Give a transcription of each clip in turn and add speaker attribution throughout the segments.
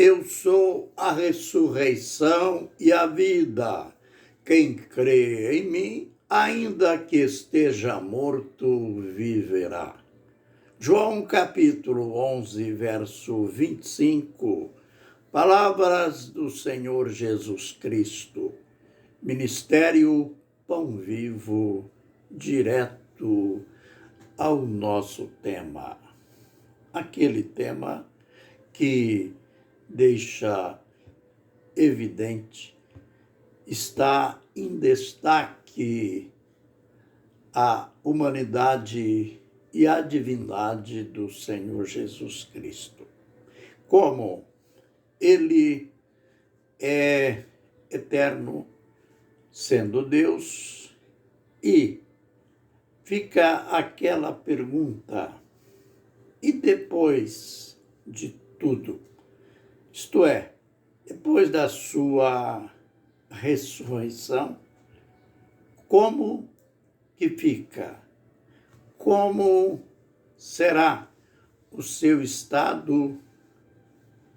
Speaker 1: Eu sou a ressurreição e a vida. Quem crê em mim, ainda que esteja morto, viverá. João capítulo 11, verso 25. Palavras do Senhor Jesus Cristo. Ministério Pão Vivo, direto ao nosso tema. Aquele tema que deixa evidente, está em destaque a humanidade e a divindade do Senhor Jesus Cristo. Como ele é eterno, sendo Deus, e fica aquela pergunta: e depois de tudo? Isto é, depois da sua ressurreição, como que fica? Como será o seu estado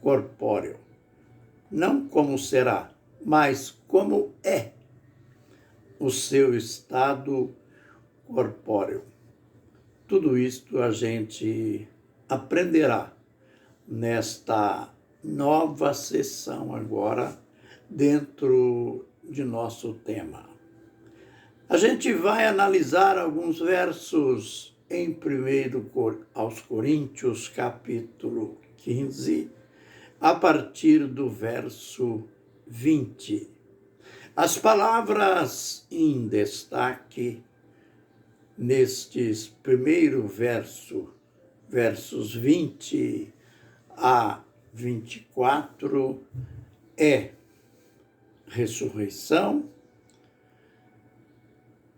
Speaker 1: corpóreo? Não como será, mas como é o seu estado corpóreo. Tudo isto a gente aprenderá nesta nova sessão agora, dentro de nosso tema. A gente vai analisar alguns versos em 1 aos Coríntios, capítulo 15, a partir do verso 20. As palavras em destaque nestes primeiros versos 20 a 24, é ressurreição,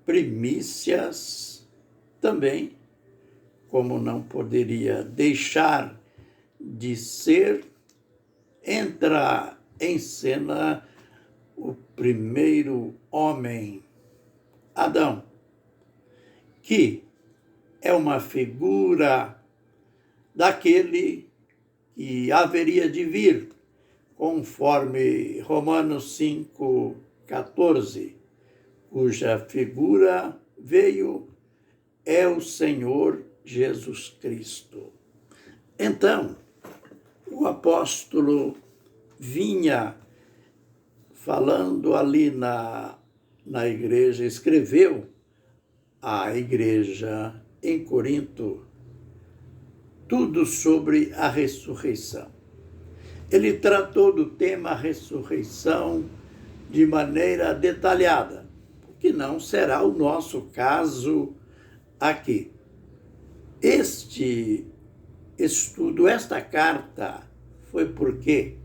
Speaker 1: primícias, também, como não poderia deixar de ser, entra em cena o primeiro homem, Adão, que é uma figura daquele que haveria de vir, conforme Romanos 5,14, cuja figura veio é o Senhor Jesus Cristo. Então, o apóstolo vinha falando ali na igreja, escreveu à igreja em Corinto tudo sobre a ressurreição. Ele tratou do tema ressurreição de maneira detalhada, que não será o nosso caso aqui. Este estudo, esta carta, foi porque,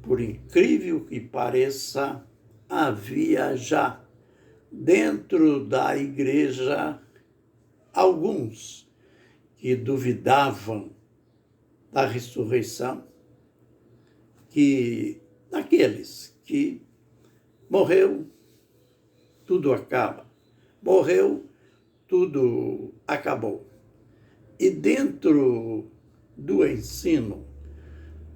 Speaker 1: por incrível que pareça, havia já dentro da igreja alguns que duvidavam da ressurreição, que daqueles que morreu, tudo acaba. Morreu, tudo acabou. E dentro do ensino,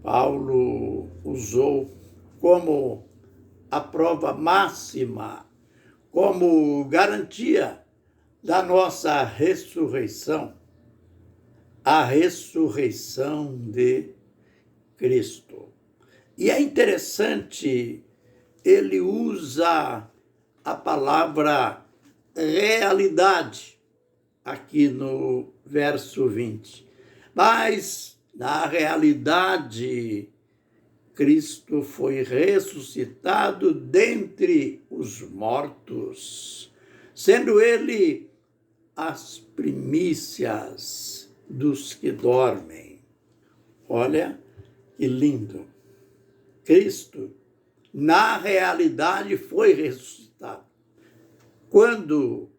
Speaker 1: Paulo usou como a prova máxima, como garantia da nossa ressurreição, a ressurreição de Cristo. E é interessante, ele usa a palavra realidade aqui no verso 20. Mas, na realidade, Cristo foi ressuscitado dentre os mortos, sendo ele as primícias dos que dormem. Olha que lindo. Cristo, na realidade, foi ressuscitado. Quando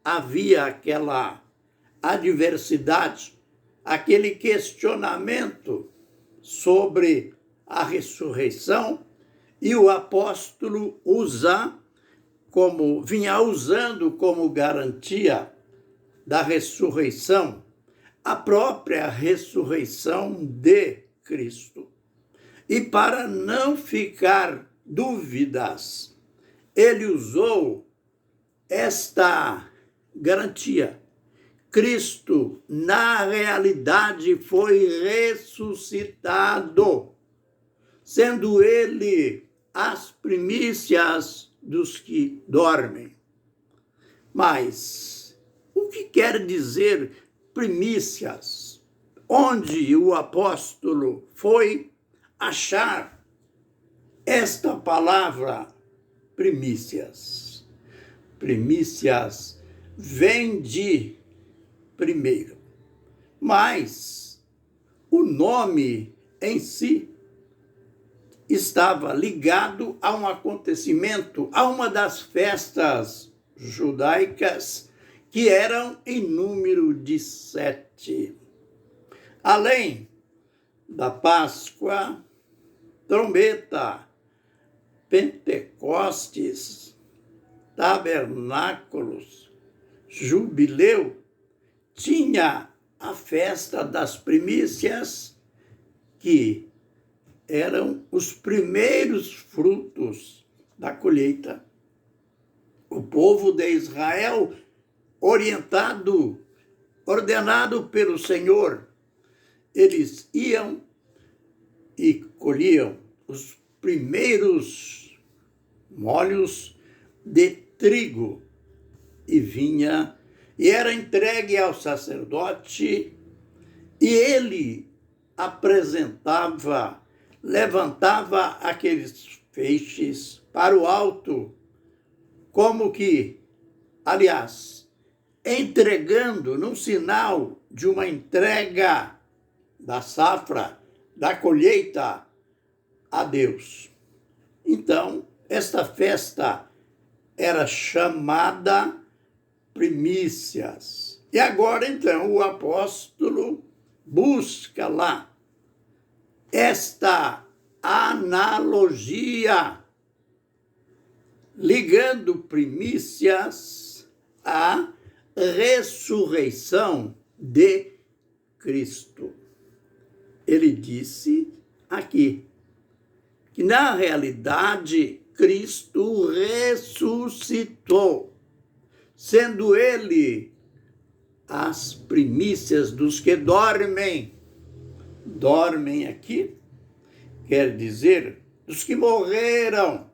Speaker 1: havia aquela adversidade, aquele questionamento sobre a ressurreição, e o apóstolo vinha usando como garantia da ressurreição, a própria ressurreição de Cristo. E para não ficar dúvidas, ele usou esta garantia. Cristo, na realidade, foi ressuscitado, sendo ele as primícias dos que dormem. Mas o que quer dizer primícias? Onde o apóstolo foi achar esta palavra primícias? Primícias vem de primeiro, mas o nome em si estava ligado a um acontecimento, a uma das festas judaicas, que eram em número de 7. Além da Páscoa, trombeta, Pentecostes, tabernáculos, jubileu, tinha a festa das primícias, que eram os primeiros frutos da colheita. O povo de Israel, ordenado pelo Senhor, eles iam e colhiam os primeiros molhos de trigo e era entregue ao sacerdote, e ele levantava aqueles feixes para o alto, como que, aliás, entregando num sinal de uma entrega da safra, da colheita a Deus. Então, esta festa era chamada primícias. E agora, então, o apóstolo busca lá esta analogia, ligando primícias à ressurreição de Cristo. Ele disse aqui que, na realidade, Cristo ressuscitou, sendo ele as primícias dos que dormem. Dormem aqui quer dizer dos que morreram,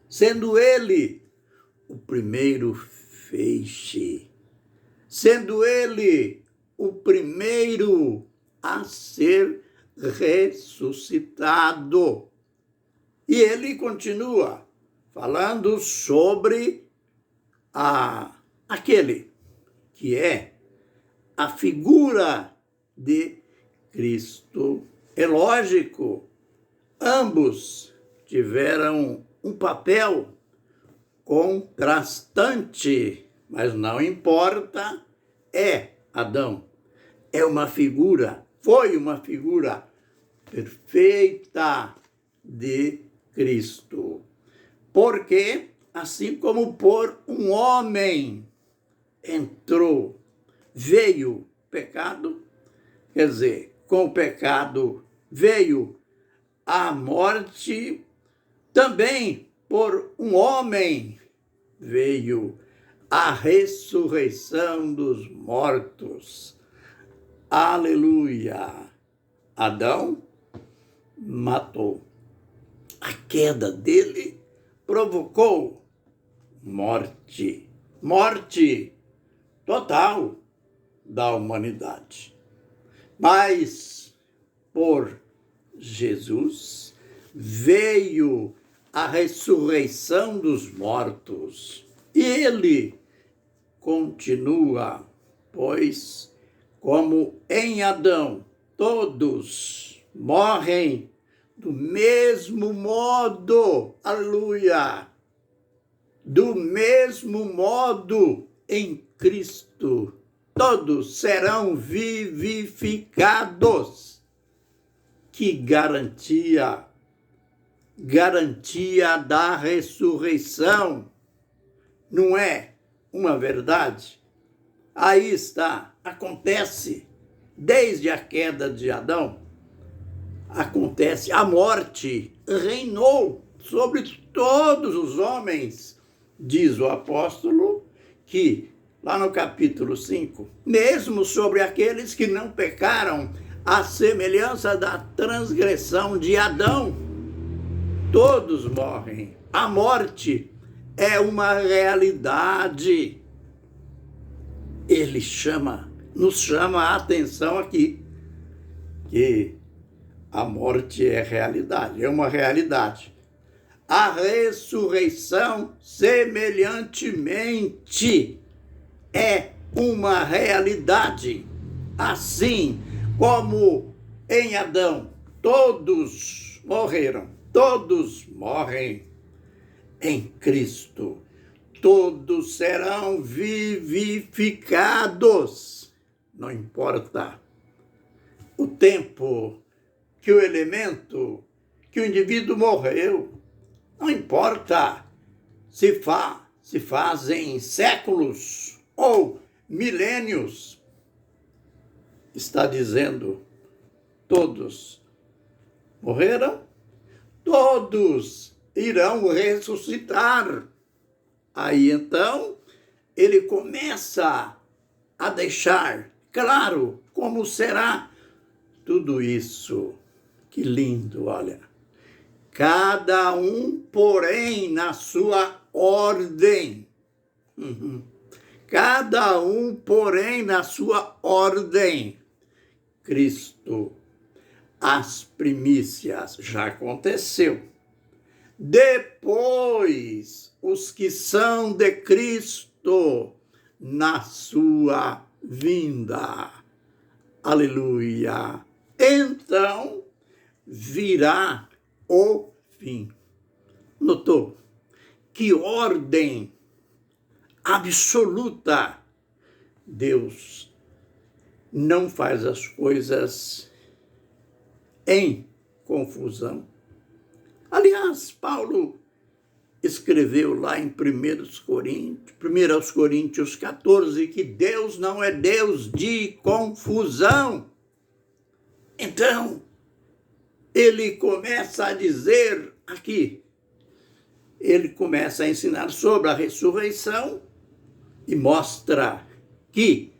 Speaker 1: sendo ele o primeiro feixe, sendo ele o primeiro a ser ressuscitado. E ele continua falando sobre aquele que é a figura de Cristo. É lógico, ambos tiveram um papel contrastante, mas não importa, é Adão. É uma figura, foi uma figura perfeita de Cristo. Porque, assim como por um homem veio pecado, quer dizer, com o pecado veio a morte, também por um homem veio a ressurreição dos mortos. Aleluia! Adão matou. A queda dele provocou morte total da humanidade. Mas por Jesus veio a ressurreição dos mortos. E ele continua, pois, como em Adão todos morrem do mesmo modo, aleluia, do mesmo modo em Cristo, todos serão vivificados. Que garantia da ressurreição, não é uma verdade? Aí está, acontece desde a queda de Adão, acontece, a morte reinou sobre todos os homens, diz o apóstolo, que lá no capítulo 5, mesmo sobre aqueles que não pecaram, à semelhança da transgressão de Adão, todos morrem. A morte é uma realidade. Ele nos chama a atenção aqui, que a morte é realidade, é uma realidade. A ressurreição, semelhantemente, é uma realidade. Assim como em Adão todos morreram, todos morrem, em Cristo todos serão vivificados. Não importa o tempo que o elemento, que o indivíduo morreu, não importa se fazem séculos ou milênios, está dizendo, todos morreram, todos irão ressuscitar. Aí então ele começa a deixar claro como será tudo isso. Que lindo, olha. Cada um, porém, na sua ordem. Cada um, porém, na sua ordem. Cristo, as primícias, já aconteceu. Depois, os que são de Cristo na sua vinda. Aleluia. Então, virá o fim. Notou? Que ordem absoluta. Deus não faz as coisas em confusão. Aliás, Paulo escreveu lá em 1 Coríntios 14, que Deus não é Deus de confusão. Então, ele começa a dizer aqui, ele começa a ensinar sobre a ressurreição e mostra que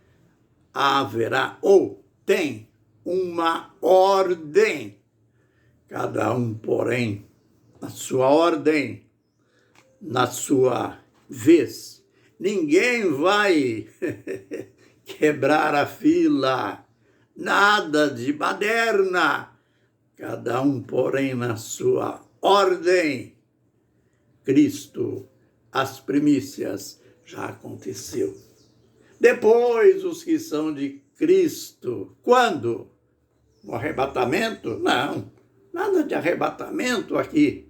Speaker 1: haverá ou tem uma ordem, cada um, porém, na sua ordem, na sua vez. Ninguém vai quebrar a fila, nada de baderna, cada um, porém, na sua ordem. Cristo, as primícias, já aconteceu. Depois, os que são de Cristo, quando? No arrebatamento? Não, nada de arrebatamento aqui.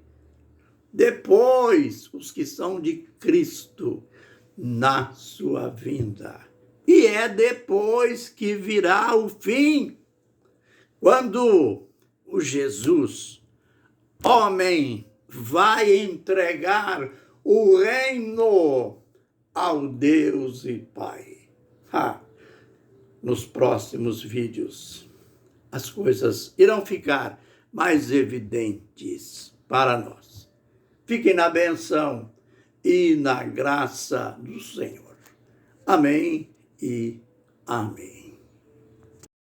Speaker 1: Depois, os que são de Cristo, na sua vinda. E é depois que virá o fim, quando o Jesus, homem, vai entregar o reino ao Deus e Pai. Nos próximos vídeos, as coisas irão ficar mais evidentes para nós. Fiquem na bênção e na graça do Senhor. Amém e amém.